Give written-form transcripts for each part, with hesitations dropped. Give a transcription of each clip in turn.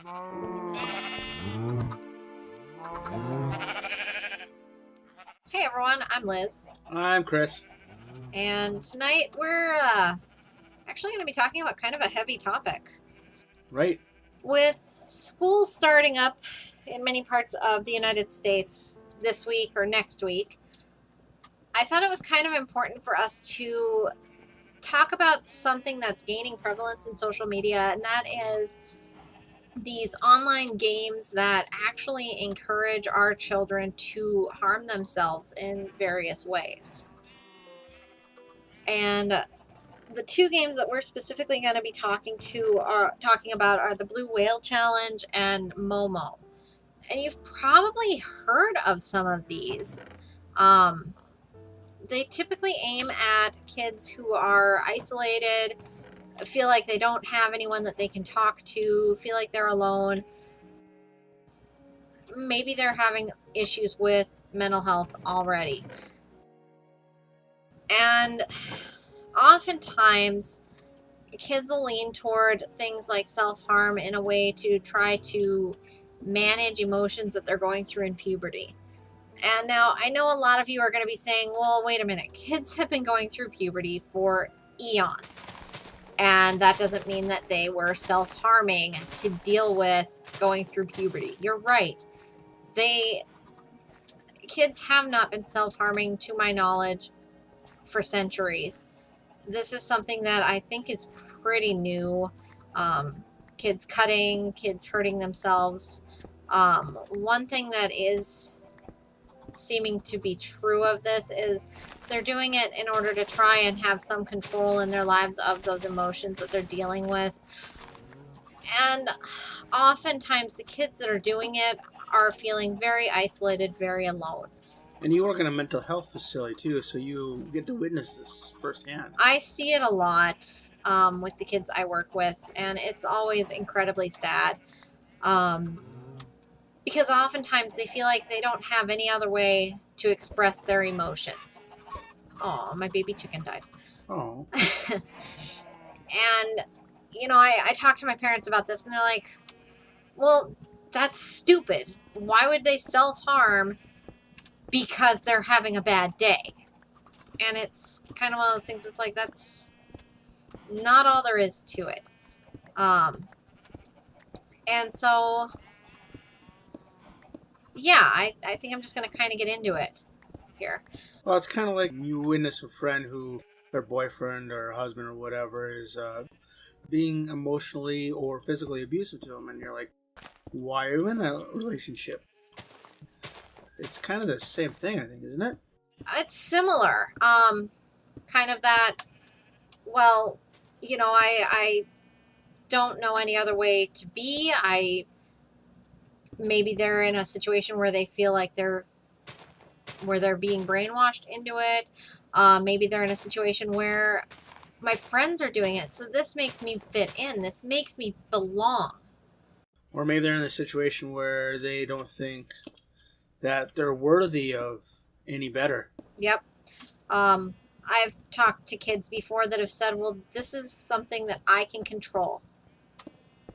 Hey everyone, I'm Liz, I'm Chris. and tonight we're actually going to be talking about kind of a heavy topic. Right. With school starting up in many parts of the United States this week or next week, I thought it was kind of important for us to talk about something that's gaining prevalence in social media, and that is these online games that actually encourage our children to harm themselves in various ways. And the two games that we're specifically going to be talking about are the Blue Whale Challenge and Momo. And you've probably heard of some of these. Um, they typically aim at kids who are isolated, feel like they don't have anyone that they can talk to, feel like they're alone. Maybe they're having issues with mental health already. And oftentimes, kids will lean toward things like self-harm in a way to try to manage emotions that they're going through in puberty. And now I know a lot of you are going to be saying, well, wait a minute, kids have been going through puberty for eons. And that doesn't mean that they were self-harming to deal with going through puberty. You're right. Kids have not been self-harming, to my knowledge, for centuries. This is something that I think is pretty new. Kids cutting, kids hurting themselves. One thing that is seeming to be true of this is they're doing it in order to try and have some control in their lives of those emotions that they're dealing with. And oftentimes the kids that are doing it are feeling very isolated, very alone. And you work in a mental health facility too, so you get to witness this firsthand. I see it a lot with the kids I work with, and it's always incredibly sad um, because oftentimes they feel like they don't have any other way to express their emotions. Oh, my baby chicken died. Oh. And, I talk to my parents about this, and they're like, well, that's stupid. Why would they self harm because they're having a bad day? And it's kind of one of those things, it's like, that's not all there is to it. And so, yeah, I think I'm just going to kind of get into it here. Well, it's kind of like you witness a friend who their boyfriend or husband or whatever is being emotionally or physically abusive to them, and you're like, why are you in that relationship? It's kind of the same thing, I think, isn't it? It's similar. Kind of that, well, I don't know any other way to be. Maybe they're in a situation where they feel like they're being brainwashed into it. Maybe they're in a situation where my friends are doing it, so this makes me fit in. This makes me belong. Or maybe they're in a situation where they don't think that they're worthy of any better. Yep. I've talked to kids before that have said, well, this is something that I can control.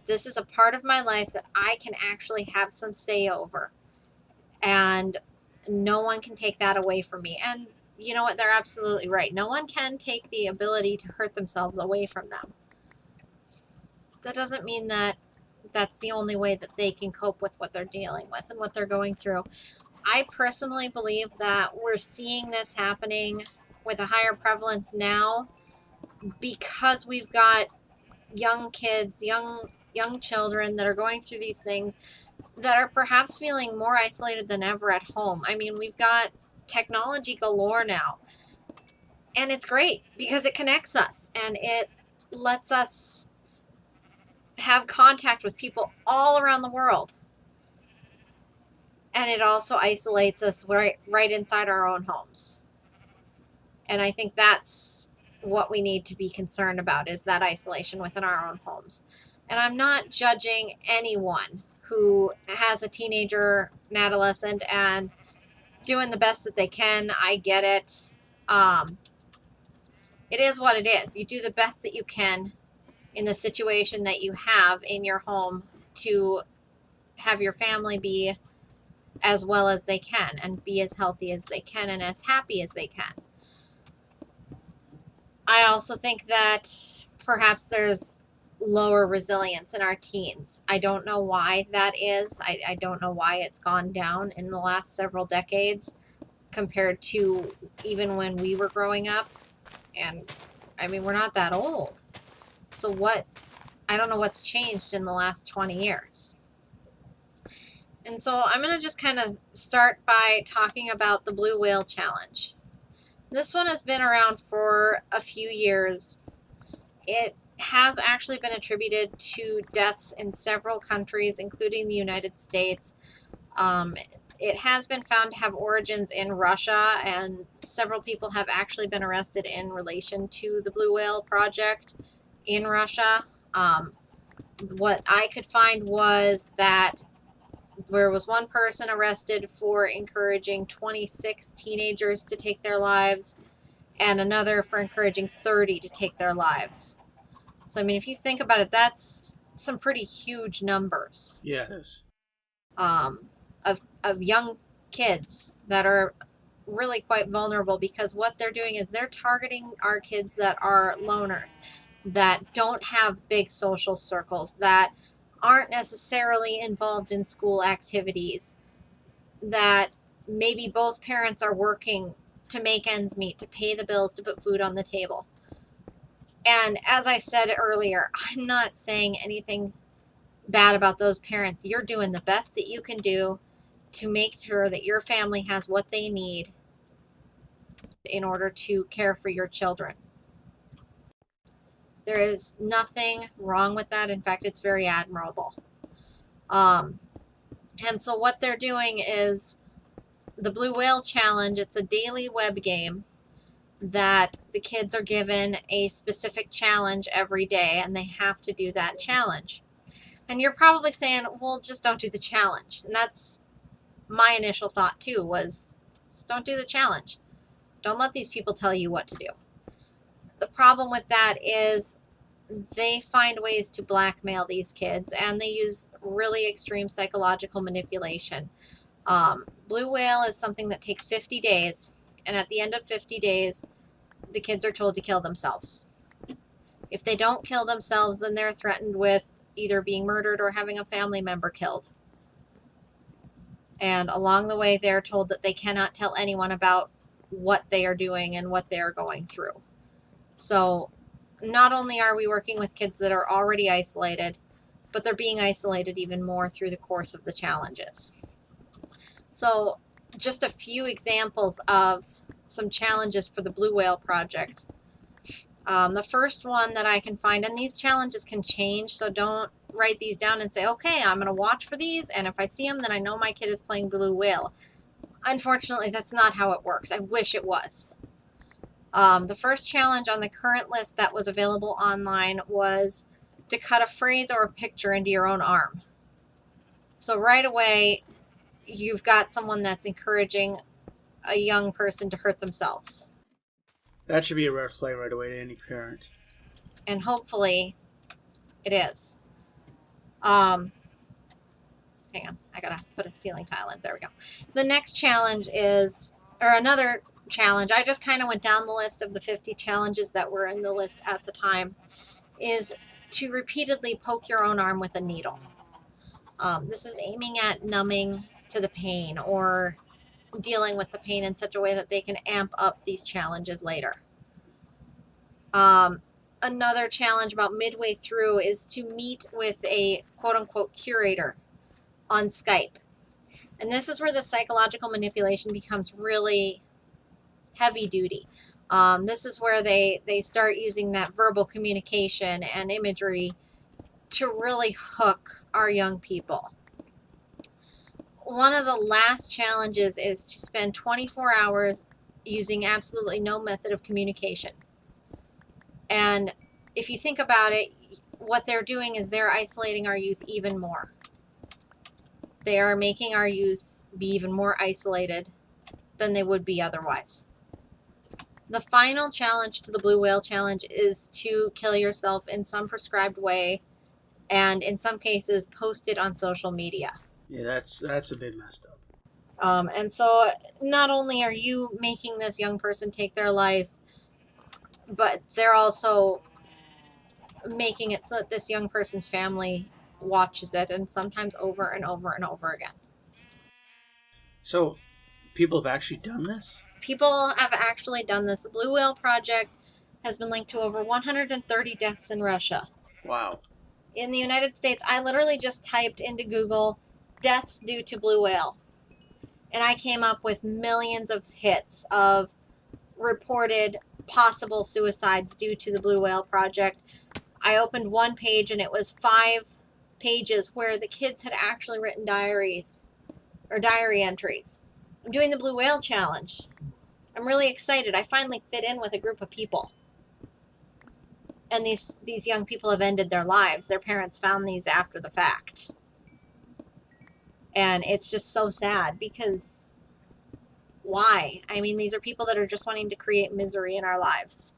This is a part of my life that I can actually have some say over. And no one can take that away from me. And you know what? They're absolutely right. No one can take the ability to hurt themselves away from them. That doesn't mean that that's the only way that they can cope with what they're dealing with and what they're going through. I personally believe that we're seeing this happening with a higher prevalence now because we've got young kids, young children that are going through these things that are perhaps feeling more isolated than ever at home. I mean, we've got technology galore now. And it's great because it connects us and it lets us have contact with people all around the world. And it also isolates us right inside our own homes. And I think that's what we need to be concerned about, is that isolation within our own homes. And I'm not judging anyone who has a teenager, an adolescent, and doing the best that they can. I get it. It is what it is. You do the best that you can in the situation that you have in your home to have your family be as well as they can and be as healthy as they can and as happy as they can. I also think that perhaps there's lower resilience in our teens. I don't know why that is. I don't know why it's gone down in the last several decades compared to even when we were growing up. And I mean, we're not that old. So I don't know what's changed in the last 20 years. And so I'm going to just kind of start by talking about the Blue Whale Challenge. This one has been around for a few years. It has actually been attributed to deaths in several countries, including the United States. It has been found to have origins in Russia, and several people have actually been arrested in relation to the Blue Whale Project in Russia. What I could find was that there was one person arrested for encouraging 26 teenagers to take their lives, and another for encouraging 30 to take their lives. So, I mean, if you think about it, that's some pretty huge numbers. Yes. Of young kids that are really quite vulnerable, because what they're doing is they're targeting our kids that are loners, that don't have big social circles, that aren't necessarily involved in school activities, that maybe both parents are working to make ends meet, to pay the bills, to put food on the table. And as I said earlier, I'm not saying anything bad about those parents. You're doing the best that you can do to make sure that your family has what they need in order to care for your children. There is nothing wrong with that. In fact, it's very admirable. And so what they're doing is the Blue Whale Challenge. It's a daily web game that the kids are given a specific challenge every day, and they have to do that challenge. And you're probably saying, well, just don't do the challenge. And that's my initial thought too, was just don't do the challenge. Don't let these people tell you what to do. The problem with that is they find ways to blackmail these kids, and they use really extreme psychological manipulation. Blue Whale is something that takes 50 days, and at the end of 50 days, the kids are told to kill themselves. If they don't kill themselves, then they're threatened with either being murdered or having a family member killed. And along the way, they're told that they cannot tell anyone about what they are doing and what they are going through. So not only are we working with kids that are already isolated, but they're being isolated even more through the course of the challenges. So just a few examples of some challenges for the Blue Whale Project. The first one that I can find, and these challenges can change, so don't write these down and say, okay, I'm going to watch for these, and if I see them, then I know my kid is playing Blue Whale. Unfortunately, that's not how it works. I wish it was. The first challenge on the current list that was available online was to cut a phrase or a picture into your own arm. So right away, you've got someone that's encouraging a young person to hurt themselves. That should be a red flag right away to any parent. And hopefully it is. Hang on, I gotta put a ceiling tile in. There we go. The next challenge is, or another challenge, I just kind of went down the list of the 50 challenges that were in the list at the time, is to repeatedly poke your own arm with a needle. This is aiming at numbing to the pain or dealing with the pain in such a way that they can amp up these challenges later. Another challenge about midway through is to meet with a quote-unquote curator on Skype. And this is where the psychological manipulation becomes really heavy duty. This is where they start using that verbal communication and imagery to really hook our young people. One of the last challenges is to spend 24 hours using absolutely no method of communication. And if you think about it, what they're doing is they're isolating our youth even more. They are making our youth be even more isolated than they would be otherwise. The final challenge to the Blue Whale Challenge is to kill yourself in some prescribed way and in some cases post it on social media. Yeah, that's a bit messed up. And so not only are you making this young person take their life, but they're also making it so that this young person's family watches it, and sometimes over and over and over again. So, people have actually done this? People have actually done this. The Blue Whale Project has been linked to over 130 deaths in Russia. Wow. In the United States, I literally just typed into Google deaths due to blue whale, and I came up with millions of hits of reported possible suicides due to the Blue Whale Project. I opened one page and it was 5 pages where the kids had actually written diaries or diary entries. I'm doing the Blue Whale Challenge. I'm really excited. I finally fit in with a group of people. And these young people have ended their lives. Their parents found these after the fact. And it's just so sad because why? I mean, these are people that are just wanting to create misery in our lives.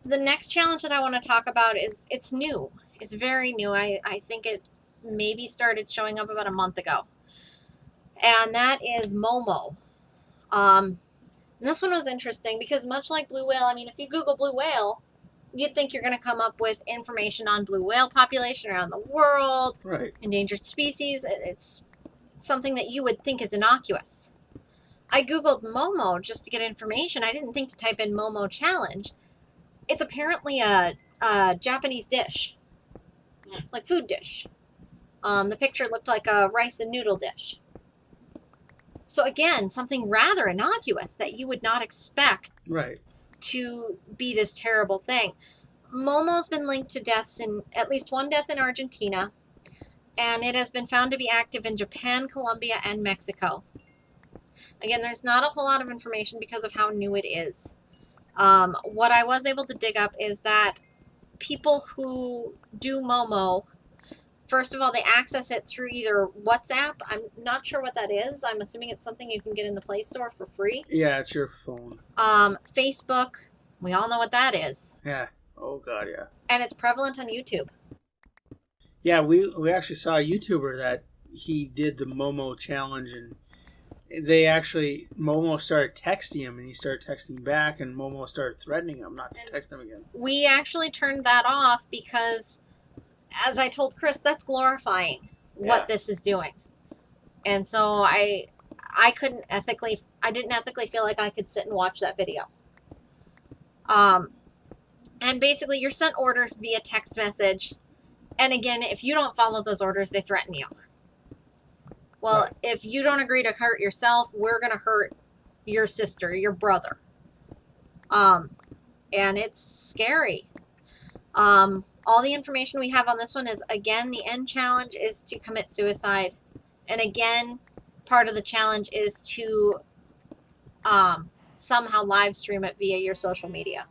The next challenge that I want to talk about is, it's new. It's very new. I think it maybe started showing up about a month ago. And that is Momo. And this one was interesting because much like blue whale, I mean, if you Google blue whale, you'd think you're going to come up with information on blue whale population around the world, Right. endangered species. It's something that you would think is innocuous. I Googled Momo just to get information. I didn't think to type in Momo challenge. It's apparently a Japanese dish, like food dish. The picture looked like a rice and noodle dish. So again, something rather innocuous that you would not expect Right. to be this terrible thing. Momo's been linked to deaths in at least one death in Argentina, and it has been found to be active in Japan, Colombia, and Mexico. Again, there's not a whole lot of information because of how new it is. What I was able to dig up is that people who do Momo, first of all, they access it through either WhatsApp. I'm not sure what that is. I'm assuming it's something you can get in the Play Store for free. Yeah, it's your phone. Facebook, we all know what that is. Yeah. Oh god, yeah. And it's prevalent on YouTube. Yeah, we actually saw a YouTuber that he did the Momo challenge, and Momo started texting him, and he started texting back, and Momo started threatening him not to text him again. We actually turned that off because, as I told Chris, that's glorifying what this is doing. And so I didn't ethically feel like I could sit and watch that video. And basically you're sent orders via text message. And again, if you don't follow those orders, they threaten you. Well, Right. If you don't agree to hurt yourself, we're going to hurt your sister, your brother. And it's scary. All the information we have on this one is, again, the end challenge is to commit suicide. And again, part of the challenge is to somehow live stream it via your social media.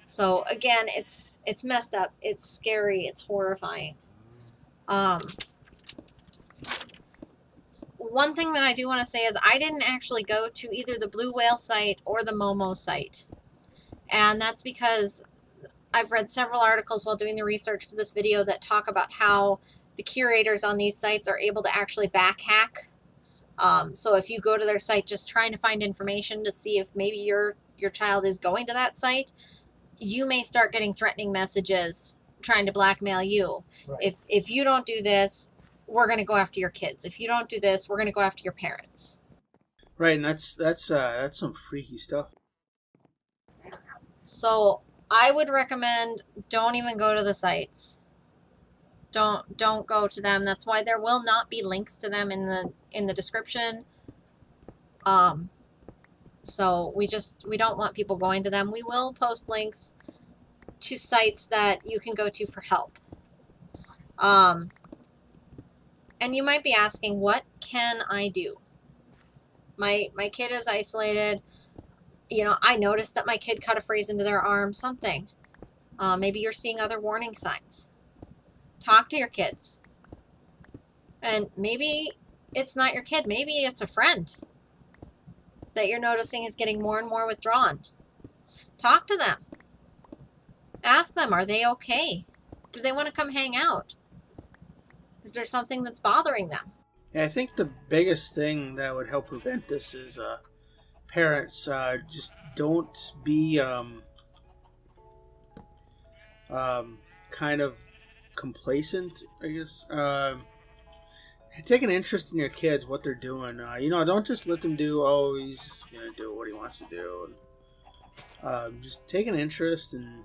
So again, it's messed up. It's scary. It's horrifying. One thing that I do want to say is I didn't actually go to either the Blue Whale site or the Momo site. And that's because I've read several articles while doing the research for this video that talk about how the curators on these sites are able to actually backhack. So if you go to their site just trying to find information to see if maybe your child is going to that site, you may start getting threatening messages trying to blackmail you. Right. If you don't do this, we're going to go after your kids. If you don't do this, we're going to go after your parents. Right, and that's some freaky stuff. So I would recommend don't even go to the sites. Don't go to them. That's why there will not be links to them in the description. So we don't want people going to them. We will post links to sites that you can go to for help. And you might be asking, what can I do? My kid is isolated. You know, I noticed that my kid cut a phrase into their arm, something. Maybe you're seeing other warning signs. Talk to your kids. And maybe it's not your kid. Maybe it's a friend that you're noticing is getting more and more withdrawn. Talk to them. Ask them, are they okay? Do they want to come hang out? Is there something that's bothering them? Yeah, I think the biggest thing that would help prevent this is parents just don't be um, kind of complacent, I guess. Take an interest in your kids, what they're doing. Don't just let them do. Oh, he's gonna do what he wants to do. Just take an interest and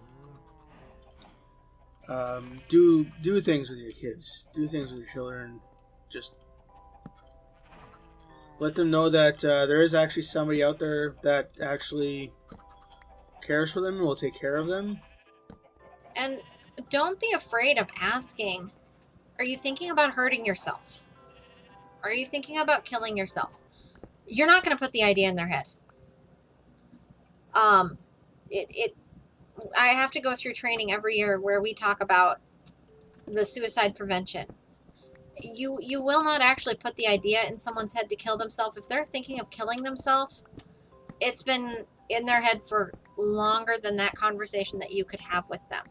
do things with your kids. Do things with your children. Just let them know that there is actually somebody out there that actually cares for them and will take care of them. And don't be afraid of asking, are you thinking about hurting yourself? Are you thinking about killing yourself? You're not going to put the idea in their head. Um, it I have to go through training every year where we talk about the suicide prevention. You will not actually put the idea in someone's head to kill themselves. If they're thinking of killing themselves, it's been in their head for longer than that conversation that you could have with them.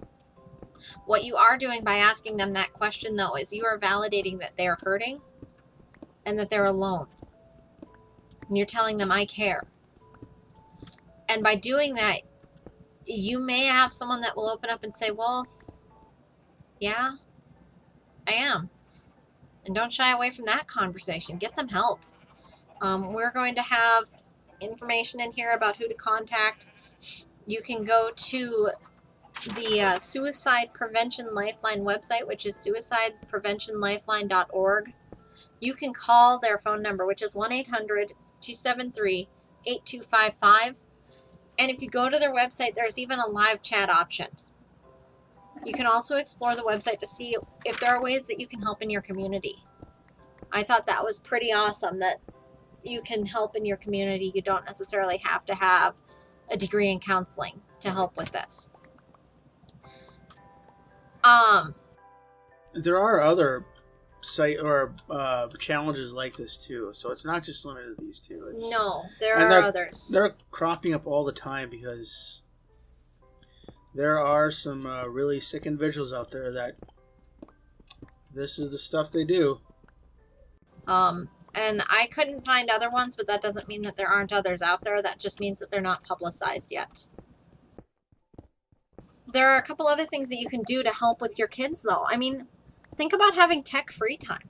What you are doing by asking them that question, though, is you are validating that they're hurting and that they're alone. And you're telling them, I care. And by doing that, you may have someone that will open up and say, well, yeah, I am. And don't shy away from that conversation. Get them help. We're going to have information in here about who to contact. You can go to the Suicide Prevention Lifeline website, which is suicidepreventionlifeline.org. You can call their phone number, which is 1-800-273-8255. And if you go to their website, there's even a live chat option. You can also explore the website to see if there are ways that you can help in your community. I thought that was pretty awesome that you can help in your community. You don't necessarily have to have a degree in counseling to help with this. There are other site or challenges like this too, so it's not just limited to these two. No, there are others. They're cropping up all the time because there are some really sick individuals out there that this is the stuff they do. And I couldn't find other ones, but that doesn't mean that there aren't others out there. That just means that they're not publicized yet. There are a couple other things that you can do to help with your kids, though. I mean, think about having tech-free time.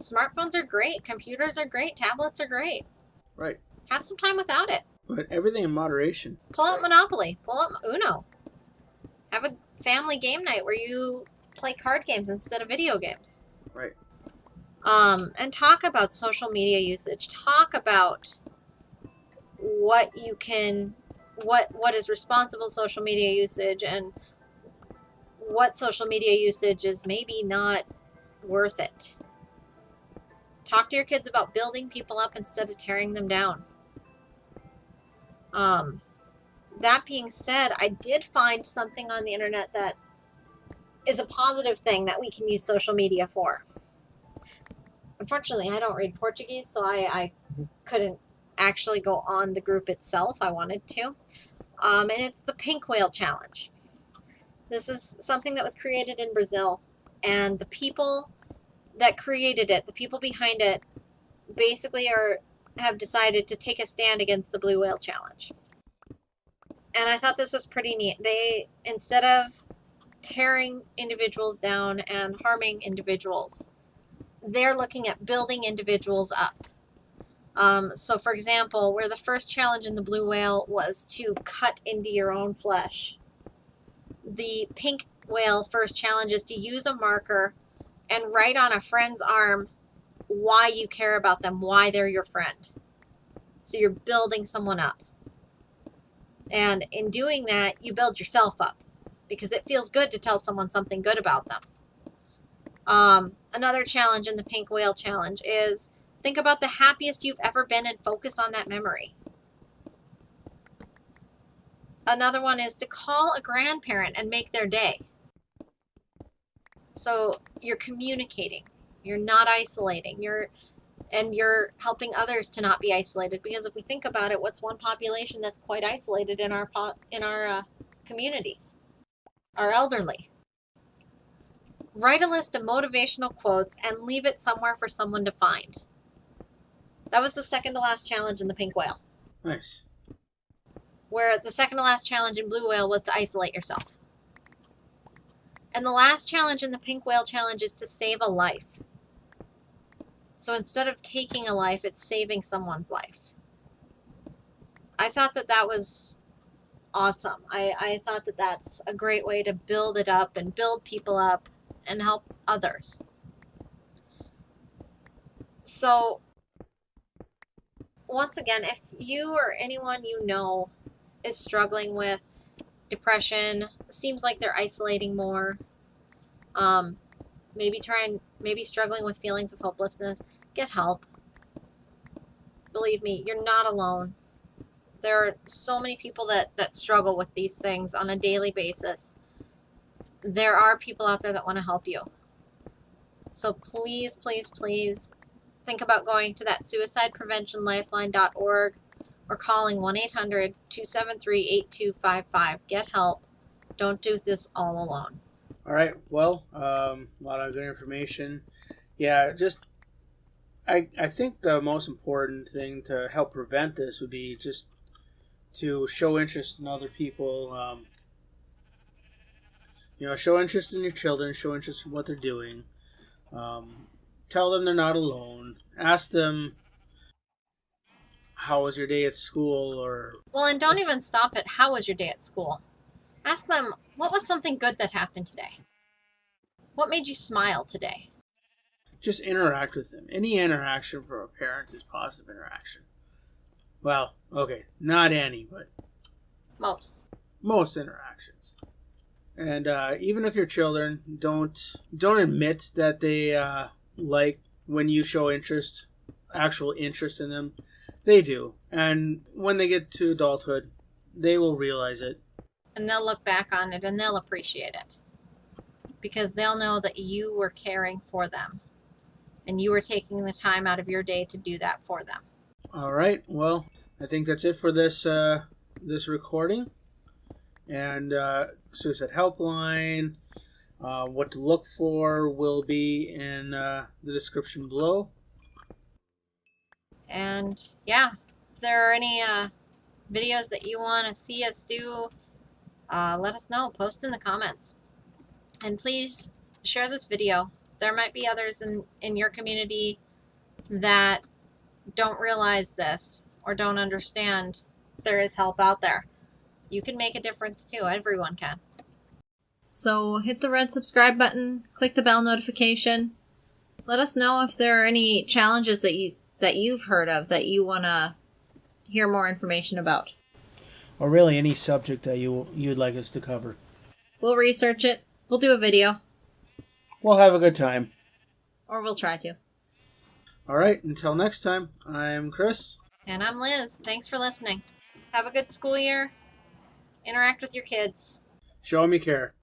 Smartphones are great. Computers are great. Tablets are great. Right. Have some time without it. But everything in moderation. Pull out Monopoly. Pull out Uno. Have a family game night where you play card games instead of video games. Right. And talk about social media usage. Talk about what you can, what is responsible social media usage and what social media usage is maybe not worth it. Talk to your kids about building people up instead of tearing them down. That being said, I did find something on the internet that is a positive thing that we can use social media for. Unfortunately, I don't read Portuguese, so I couldn't actually go on the group itself. I wanted to. And it's the Pink Whale Challenge. This is something that was created in Brazil, and the people that created it, the people behind it, basically have decided to take a stand against the Blue Whale Challenge. And I thought this was pretty neat. They, instead of tearing individuals down and harming individuals, they're looking at building individuals up. So for example, where the first challenge in the blue whale was to cut into your own flesh, the pink whale first challenge is to use a marker and write on a friend's arm why you care about them, why they're your friend. So you're building someone up. And in doing that, you build yourself up because it feels good to tell someone something good about them. Another challenge in the Pink Whale Challenge is think about the happiest you've ever been and focus on that memory. Another one is to call a grandparent and make their day. So you're communicating. You're not isolating. You're helping others to not be isolated. Because if we think about it, what's one population that's quite isolated in our communities? are elderly. Write a list of motivational quotes and leave it somewhere for someone to find. That was the second to last challenge in the pink whale. Nice. Where the second to last challenge in blue whale was to isolate yourself. And the last challenge in the pink whale challenge is to save a life. So instead of taking a life, it's saving someone's life. I thought that that was awesome. I thought that that's a great way to build it up and build people up and help others. So once again, if you or anyone you know is struggling with depression, seems like they're isolating more, maybe struggling with feelings of hopelessness, get help. Believe me, you're not alone. There are so many people that struggle with these things on a daily basis. There are people out there that want to help you. So please, please, please think about going to that suicidepreventionlifeline.org or calling 1-800-273-8255. Get help. Don't do this all alone. All right. Well, a lot of good information. Yeah, just I think the most important thing to help prevent this would be just to show interest in other people. Show interest in your children. Show interest in what they're doing. Tell them they're not alone. Ask them, how was your day at school? Well, and don't even stop at how was your day at school. Ask them, what was something good that happened today? What made you smile today? Just interact with them. Any interaction from a parent is positive interaction. Well, okay, not any, but most interactions. And even if your children don't admit that they like when you show actual interest in them, they do. And when they get to adulthood, they will realize it. And they'll look back on it and they'll appreciate it. Because they'll know that you were caring for them. And you were taking the time out of your day to do that for them. All right. Well, I think that's it for this recording. And suicide helpline, what to look for will be in the description below. And yeah, if there are any videos that you want to see us do, let us know. Post in the comments. And please share this video. There might be others in your community that don't realize this or don't understand there is help out there. You can make a difference too. Everyone can. So hit the red subscribe button, click the bell notification. Let us know if there are any challenges that you've heard of that you want to hear more information about. Or really any subject that you'd like us to cover. We'll research it. We'll do a video. We'll have a good time. Or we'll try to. All right, until next time, I'm Chris. And I'm Liz. Thanks for listening. Have a good school year. Interact with your kids. Show them you care.